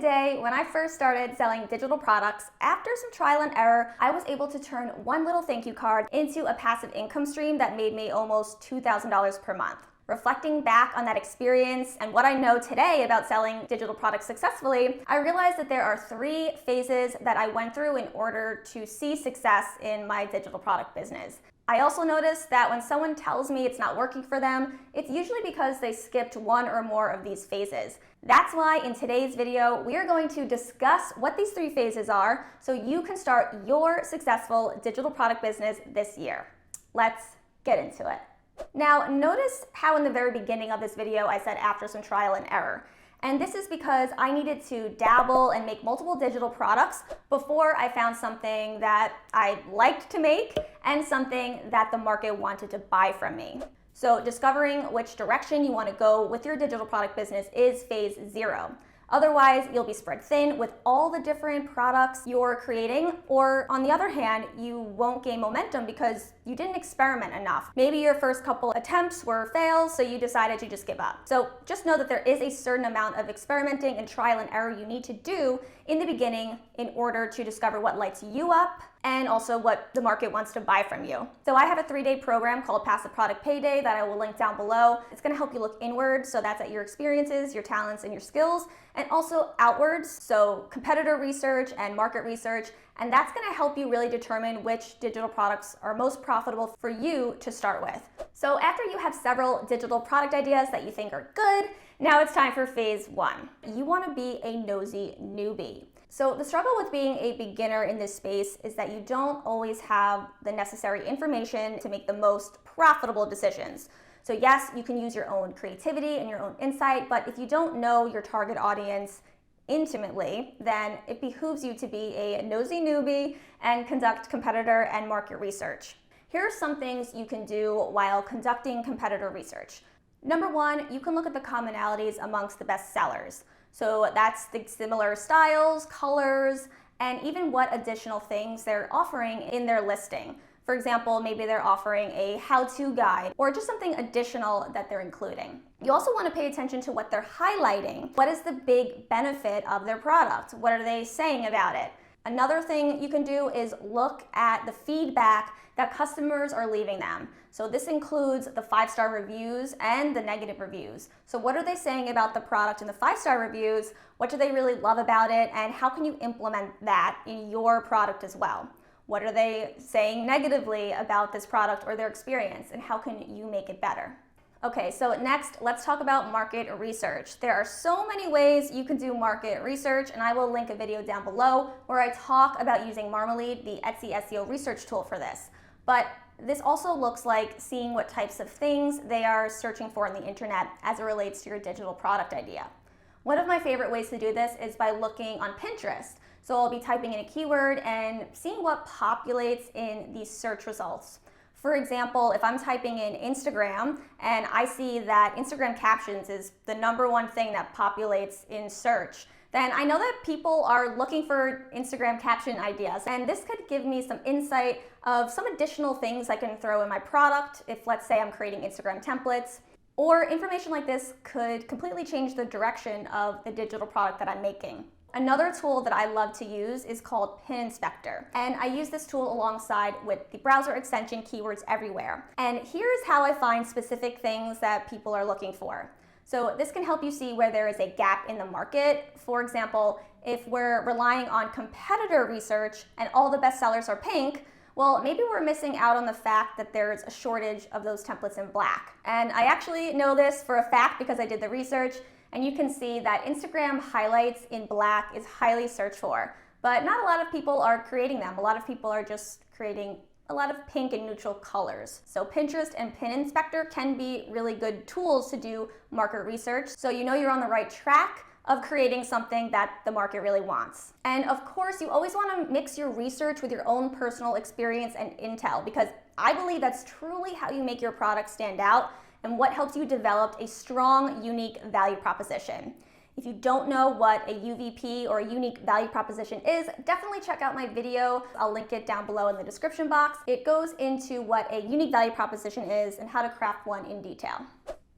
day when I first started selling digital products. After some trial and error, I was able to turn one little thank you card into a passive income stream that made me almost $2,000 per month. Reflecting back on that experience and what I know today about selling digital products successfully, I realized that there are 3 phases that I went through in order to see success in my digital product business. I also noticed that when someone tells me it's not working for them, it's usually because they skipped one or more of these phases. That's why in today's video, we are going to discuss what these 3 phases are so you can start your successful digital product business this year. Let's get into it. Now, notice how in the very beginning of this video, I said after some trial and error. And this is because I needed to dabble and make multiple digital products before I found something that I liked to make and something that the market wanted to buy from me. So discovering which direction you want to go with your digital product business is phase 0. Otherwise, you'll be spread thin with all the different products you're creating, or on the other hand, you won't gain momentum because you didn't experiment enough. Maybe your first couple attempts were fails, so you decided to just give up. So just know that there is a certain amount of experimenting and trial and error you need to do in the beginning in order to discover what lights you up and also what the market wants to buy from you. So I have a 3-day program called Passive Product Payday that I will link down below. It's gonna help you look inward, so that's at your experiences, your talents, and your skills, and also outwards, so competitor research and market research, and that's gonna help you really determine which digital products are most profitable for you to start with. So after you have several digital product ideas that you think are good, now it's time for phase 1. You wanna be a nosy newbie. So the struggle with being a beginner in this space is that you don't always have the necessary information to make the most profitable decisions. So yes, you can use your own creativity and your own insight, but if you don't know your target audience intimately, then it behooves you to be a nosy newbie and conduct competitor and market research. Here are some things you can do while conducting competitor research. Number 1, you can look at the commonalities amongst the best sellers. So that's the similar styles, colors, and even what additional things they're offering in their listing. For example, maybe they're offering a how-to guide or just something additional that they're including. You also want to pay attention to what they're highlighting. What is the big benefit of their product? What are they saying about it? Another thing you can do is look at the feedback that customers are leaving them. So this includes the 5-star reviews and the negative reviews. So what are they saying about the product in the 5-star reviews? What do they really love about it? And how can you implement that in your product as well? What are they saying negatively about this product or their experience? And how can you make it better? Okay, so next, let's talk about market research. There are so many ways you can do market research, and I will link a video down below where I talk about using Marmalade, the Etsy SEO research tool for this. But this also looks like seeing what types of things they are searching for on the internet as it relates to your digital product idea. One of my favorite ways to do this is by looking on Pinterest. So I'll be typing in a keyword and seeing what populates in these search results. For example, if I'm typing in Instagram and I see that Instagram captions is the #1 thing that populates in search, then I know that people are looking for Instagram caption ideas. And this could give me some insight of some additional things I can throw in my product if, let's say, I'm creating Instagram templates. Or information like this could completely change the direction of the digital product that I'm making. Another tool that I love to use is called Pin Inspector, and I use this tool alongside with the browser extension Keywords Everywhere. And here's how I find specific things that people are looking for. So this can help you see where there is a gap in the market. For example, if we're relying on competitor research and all the best sellers are pink, well, maybe we're missing out on the fact that there's a shortage of those templates in black. And I actually know this for a fact because I did the research. And you can see that Instagram highlights in black is highly searched for, but not a lot of people are creating them. A lot of people are just creating a lot of pink and neutral colors. So Pinterest and Pin Inspector can be really good tools to do market research, so you know you're on the right track of creating something that the market really wants. And of course, you always want to mix your research with your own personal experience and intel, because I believe that's truly how you make your product stand out and what helps you develop a strong, unique value proposition. If you don't know what a UVP or a unique value proposition is, definitely check out my video. I'll link it down below in the description box. It goes into what a unique value proposition is and how to craft one in detail.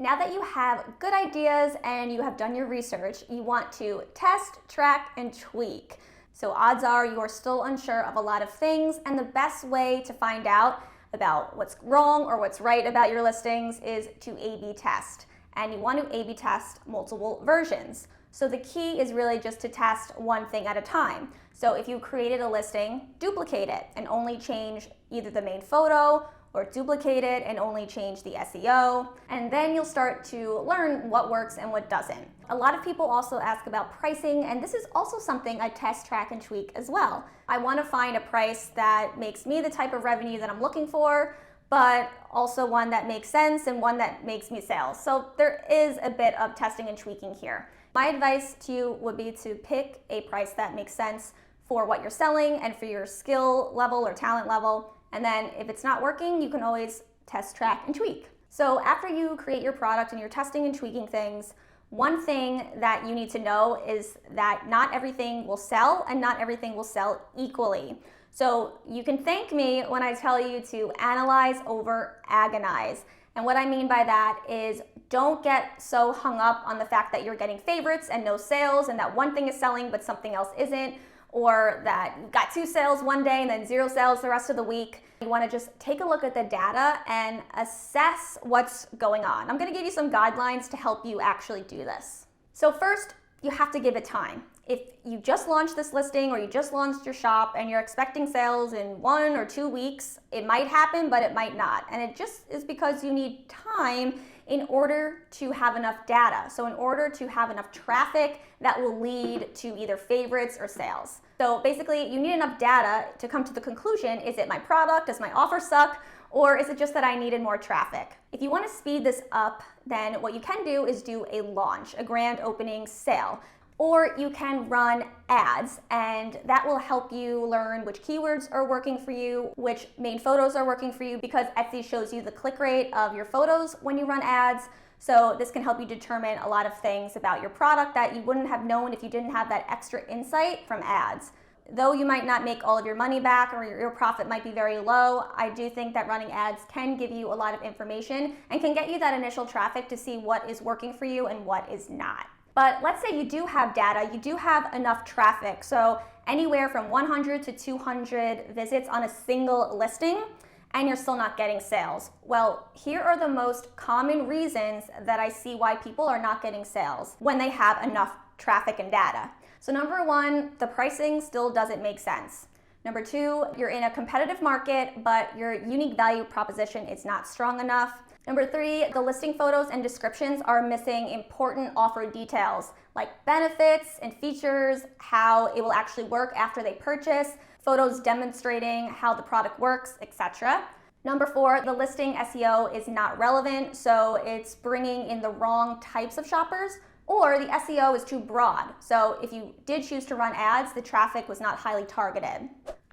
Now that you have good ideas and you have done your research, you want to test, track, and tweak. So odds are you're still unsure of a lot of things, and the best way to find out about what's wrong or what's right about your listings is to A/B test. And you want to A/B test multiple versions. So the key is really just to test one thing at a time. So if you created a listing, duplicate it and only change either the main photo or duplicate it and only change the SEO. And then you'll start to learn what works and what doesn't. A lot of people also ask about pricing, and this is also something I test, track, and tweak as well. I want to find a price that makes me the type of revenue that I'm looking for, but also one that makes sense and one that makes me sales. So there is a bit of testing and tweaking here. My advice to you would be to pick a price that makes sense for what you're selling and for your skill level or talent level. And then if it's not working, you can always test, track, and tweak. So after you create your product and you're testing and tweaking things, one thing that you need to know is that not everything will sell and not everything will sell equally. So you can thank me when I tell you to analyze over agonize. And what I mean by that is don't get so hung up on the fact that you're getting favorites and no sales and that one thing is selling but something else isn't, or that you got 2 sales one day and then 0 sales the rest of the week. You want to just take a look at the data and assess what's going on. I'm going to give you some guidelines to help you actually do this. So first, you have to give it time. If you just launched this listing or you just launched your shop and you're expecting sales in 1 or 2 weeks, it might happen, but it might not. And it just is because you need time in order to have enough data. So in order to have enough traffic that will lead to either favorites or sales. So basically you need enough data to come to the conclusion, is it my product, does my offer suck, or is it just that I needed more traffic? If you want to speed this up, then what you can do is do a launch, a grand opening sale. Or you can run ads, and that will help you learn which keywords are working for you, which main photos are working for you, because Etsy shows you the click rate of your photos when you run ads. So this can help you determine a lot of things about your product that you wouldn't have known if you didn't have that extra insight from ads. Though you might not make all of your money back or your profit might be very low, I do think that running ads can give you a lot of information and can get you that initial traffic to see what is working for you and what is not. But let's say you do have data, you do have enough traffic, so anywhere from 100 to 200 visits on a single listing, and you're still not getting sales. Well, here are the most common reasons that I see why people are not getting sales when they have enough traffic and data. So number 1, the pricing still doesn't make sense. Number 2, you're in a competitive market, but your unique value proposition is not strong enough. Number 3, the listing photos and descriptions are missing important offer details like benefits and features, how it will actually work after they purchase, photos demonstrating how the product works, etc. Number 4, the listing SEO is not relevant, so it's bringing in the wrong types of shoppers, or the SEO is too broad. So if you did choose to run ads, the traffic was not highly targeted.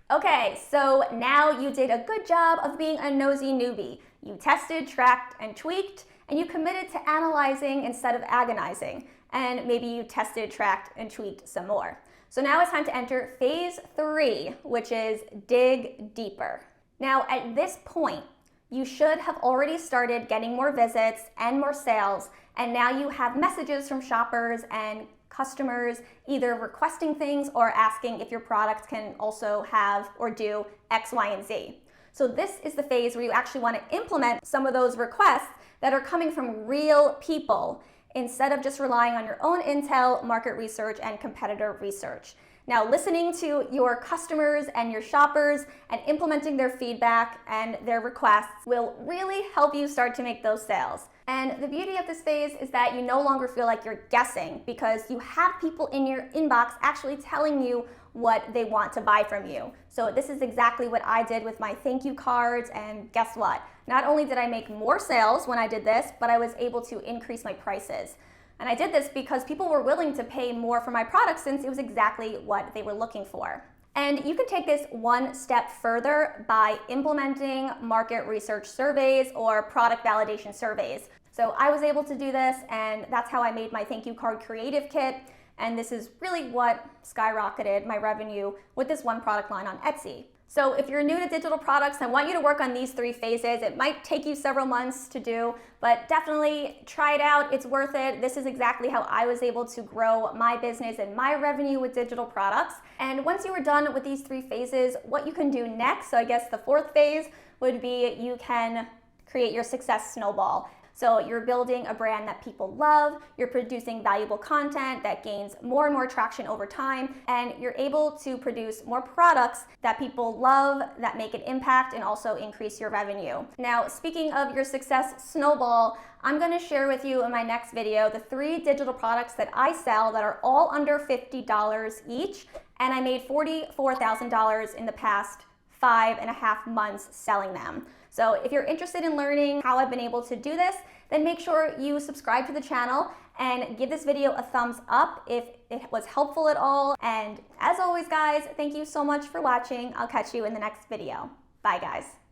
Okay, so now you did a good job of being a nosy newbie. You tested, tracked, and tweaked, and you committed to analyzing instead of agonizing. And maybe you tested, tracked, and tweaked some more. So now it's time to enter phase 3, which is dig deeper. Now at this point, you should have already started getting more visits and more sales, and now you have messages from shoppers and customers either requesting things or asking if your product can also have or do X, Y, and Z. So this is the phase where you actually want to implement some of those requests that are coming from real people instead of just relying on your own intel, market research, and competitor research. Now, listening to your customers and your shoppers and implementing their feedback and their requests will really help you start to make those sales. And the beauty of this phase is that you no longer feel like you're guessing because you have people in your inbox actually telling you what they want to buy from you. So this is exactly what I did with my thank you cards, and guess what? Not only did I make more sales when I did this, but I was able to increase my prices. And I did this because people were willing to pay more for my product since it was exactly what they were looking for. And you can take this one step further by implementing market research surveys or product validation surveys. So I was able to do this, and that's how I made my thank you card creative kit. And this is really what skyrocketed my revenue with this one product line on Etsy. So if you're new to digital products, I want you to work on these 3 phases. It might take you several months to do, but definitely try it out. It's worth it. This is exactly how I was able to grow my business and my revenue with digital products. And once you are done with these 3 phases, what you can do next, so I guess the 4th phase would be you can create your success snowball. So you're building a brand that people love, you're producing valuable content that gains more and more traction over time, and you're able to produce more products that people love, that make an impact, and also increase your revenue. Now, speaking of your success snowball, I'm gonna share with you in my next video the 3 digital products that I sell that are all under $50 each, and I made $44,000 in the past 5.5 months selling them. So if you're interested in learning how I've been able to do this, then make sure you subscribe to the channel and give this video a thumbs up if it was helpful at all. And as always, guys, thank you so much for watching. I'll catch you in the next video. Bye, guys.